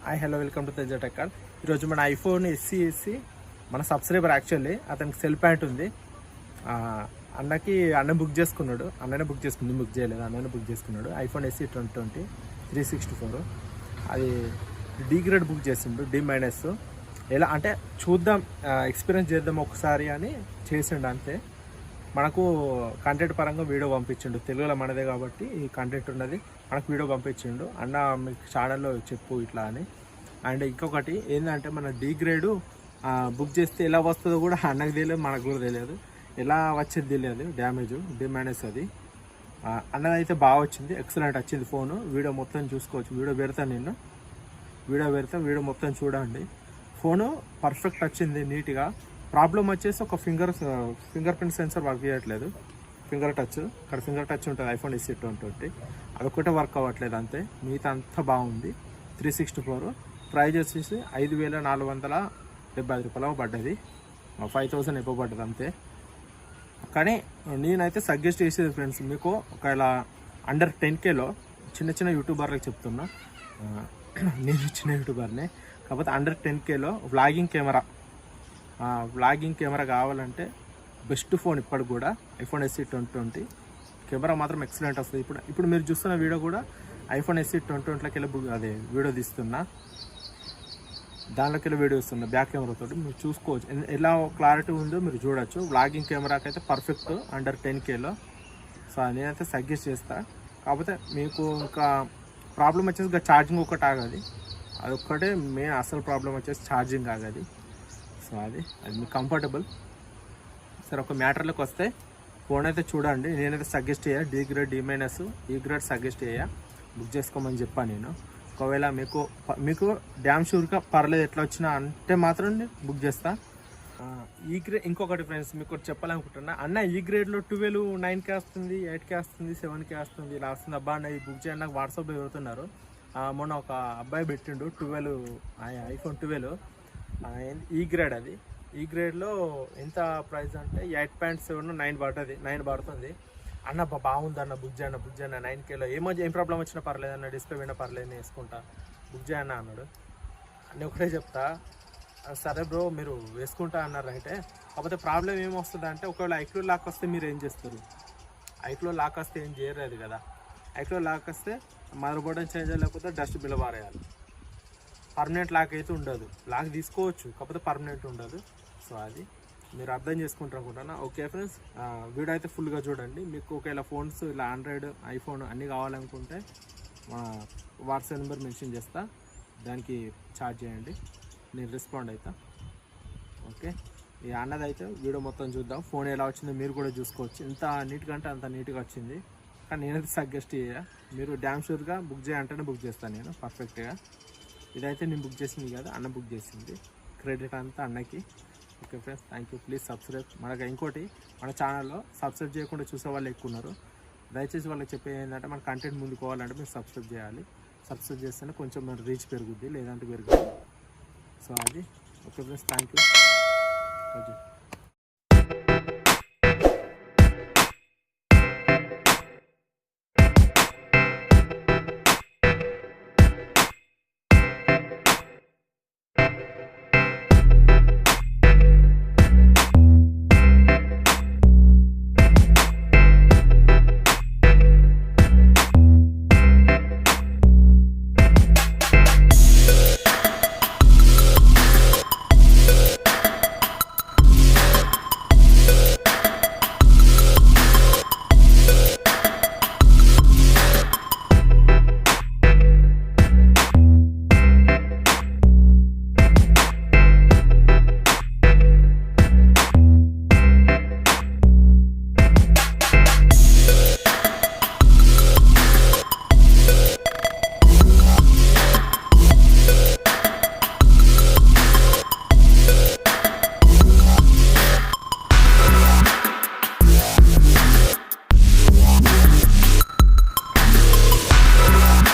Hi hello welcome to Teja tech. ఈరోజు మన iPhone SC మన సబ్స్క్రైబర్ యాక్చువల్లీ అతనికి సెల్ ప్యాంట్ ఉంది. అన్న బుక్ చేసుకున్నాడు. అన్ననే బుక్ చేసుకుంది, బుక్ చేయలేదు, అన్ననే బుక్ చేసుకున్నాడు. ఐఫోన్ ఎస్సీ 2020 364 అది డి గ్రేడ్ బుక్ చేసిండు, D-. ఎలా అంటే చూద్దాం, ఎక్స్పీరియన్స్ చేద్దాం ఒకసారి అని చేసిండు అంతే. మనకు కంటెంట్ పరంగా వీడియో పంపించిండు, తెలుగులో మనదే కాబట్టి ఈ కంటెంట్ ఉన్నది మనకు వీడియో పంపించిండు. అన్న మీకు ఛానల్లో చెప్పు ఇట్లా అని. అండ్ ఇంకొకటి ఏంటంటే మన డి గ్రేడు బుక్ చేస్తే ఎలా వస్తుందో కూడా అన్నకు తెలియదు, మనకు కూడా తెలియదు, ఎలా వచ్చేది తెలియదు. Damage D-. అది అన్నదైతే బాగా వచ్చింది, ఎక్సలెంట్ వచ్చింది ఫోను. వీడియో మొత్తం చూసుకోవచ్చు, వీడియో పెడతాను నేను, వీడియో మొత్తం చూడండి. ఫోను పర్ఫెక్ట్ వచ్చింది నీట్గా. ప్రాబ్లం వచ్చేసి ఒక ఫింగర్ ప్రింట్ సెన్సర్ వర్క్ చేయట్లేదు. ఫింగర్ టచ్ ఉంటుంది ఐఫోన్ ఎస్సీ 2020, అదొక్కటే వర్క్ అవ్వట్లేదు అంతే, మిగతా అంతా బాగుంది. 364 ప్రైజ్ వచ్చేసి 5,475 రూపాయలు పడ్డది, 5,000 ఎక్కువ పడ్డది అంతే. కానీ నేనైతే సజెస్ట్ చేసేది ఫ్రెండ్స్, మీకు ఒకవేళ అండర్ 10Kలో చిన్న యూట్యూబర్లకు చెప్తున్నా, నేను చిన్న యూట్యూబర్నే కాకపోతే అండర్ 10Kలో వ్లాగింగ్ కెమెరా కావాలంటే బెస్ట్ ఫోన్ ఇప్పటికి కూడా ఐఫోన్ ఎస్సీ 2020. కెమెరా మాత్రం ఎక్సలెంట్ వస్తుంది. ఇప్పుడు మీరు చూస్తున్న వీడియో కూడా ఐఫోన్ ఎస్సీ 2020లోకి వెళ్ళి అదే వీడియో తీస్తున్నా, దానిలోకి వెళ్ళి వీడియో ఇస్తున్నా బ్యాక్ కెమెరాతో. మీరు చూసుకోవచ్చు ఎలా క్లారిటీ ఉందో మీరు చూడొచ్చు. వ్లాగింగ్ కెమెరాకి అయితే పర్ఫెక్ట్ అండర్ 10Kలో. సో నేనైతే సజెస్ట్ చేస్తాను. కాకపోతే మీకు ఇంకా ప్రాబ్లం వచ్చేసి ఇంకా ఛార్జింగ్ ఒకటి ఆగది, అదొక్కటే మెయిన్ అసలు ప్రాబ్లం వచ్చేసి ఛార్జింగ్ ఆగది. సో అది మీకు కంఫర్టబుల్. సరే ఒక మ్యాటర్లోకి వస్తే ఫోన్ అయితే చూడండి, నేనైతే సజెస్ట్ చేయ డి గ్రేడ్ D-, ఈ గ్రేడ్ సజెస్ట్ చేయ బుక్ చేసుకోమని చెప్పాను నేను. ఒకవేళ మీకు డ్యామ్ షూర్గా పర్లేదు ఎట్లా వచ్చినా అంటే మాత్రం బుక్ చేస్తా. ఈ గ్రేడ్ ఇంకొకటి ఫ్రెండ్స్ మీకు చెప్పాలనుకుంటున్నా, అన్న ఈ గ్రేడ్లో 12 9K వస్తుంది, 8K వస్తుంది, 7K వస్తుంది, ఇలా వస్తుంది అబ్బా అన్న ఈ బుక్ చేయండి నాకు వాట్సాప్లో పెడుతున్నారు. మొన్న ఒక అబ్బాయి పెట్టిండు 12 ఐఫోన్ 12 ఈ గ్రేడ్. అది ఈ గ్రేడ్లో ఎంత ప్రైస్ అంటే 8.7 9 పడుతుంది. అన్న బాగుంది అన్న బుక్ చేయన్న 9Kలో ఏం ప్రాబ్లం వచ్చినా పర్లేదు అన్న, డిస్ప్లే విన్నా పర్లేదు నేను వేసుకుంటా, బుక్ చేయన్న అన్నాడు. అన్నీ ఒకటే చెప్తా, సరే బ్రో మీరు వేసుకుంటా అన్నారు అయితే. కాకపోతే ప్రాబ్లం ఏమొస్తుంది అంటే, ఒకవేళ ఐక్లో లాక్ వస్తే మీరు ఏం చేస్తారు? ఐక్లో లాక్ వస్తే ఏం చేయలేదు కదా. ఐక్లో లాక్ వస్తే మదర్ బోర్డ్ చేంజ్ చేయలేకపోతే డస్ట్ బిల్ పారేయాలి. పర్మనెంట్ లాక్ అయితే ఉండదు, లాక్ తీసుకోవచ్చు కాకపోతే పర్మనెంట్ ఉండదు. సో అది మీరు అర్థం చేసుకుంటారు అనుకుంటున్నా. ఓకే ఫ్రెండ్స్, వీడియో అయితే ఫుల్గా చూడండి. మీకు ఒకవేళ ఫోన్స్ ఇలా ఆండ్రాయిడ్ ఐఫోన్ అన్నీ కావాలనుకుంటే వాట్సాప్ నెంబర్ మెన్షన్ చేస్తా, దానికి ఛార్జ్ చేయండి, నేను రెస్పాండ్ అవుతా. ఓకే, ఈ అన్నది అయితే వీడియో మొత్తం చూద్దాం. ఫోన్ ఎలా వచ్చిందో మీరు కూడా చూసుకోవచ్చు. ఎంత నీట్గా అంటే అంత నీట్గా వచ్చింది. కానీ నేనైతే సజెస్ట్ చేయ, మీరు డ్యామ్ షూర్గా బుక్ చేయాలంటేనే బుక్ చేస్తాను నేను పర్ఫెక్ట్గా. ఇదైతే నేను బుక్ చేసింది కదా, అన్న బుక్ చేసింది, క్రెడిట్ అంతా అన్నకి. Okay friends, thank you. Please subscribe. మనకు ఇంకోటి, మన ఛానల్లో సబ్స్క్రైబ్ చేయకుండా చూసే వాళ్ళు ఎక్కువ ఉన్నారు. దయచేసి వాళ్ళకి చెప్పేది ఏంటంటే, మన కంటెంట్ ముందుకు పోవాలంటే మీరు సబ్స్క్రైబ్ చేయాలి. సబ్స్క్రైబ్ చేస్తేనే కొంచెం మన రీచ్ పెరుగుద్ది, లేదంటే పెరుగుద్ది. సో అది ఓకే ఫ్రెండ్స్, థ్యాంక్ యూ.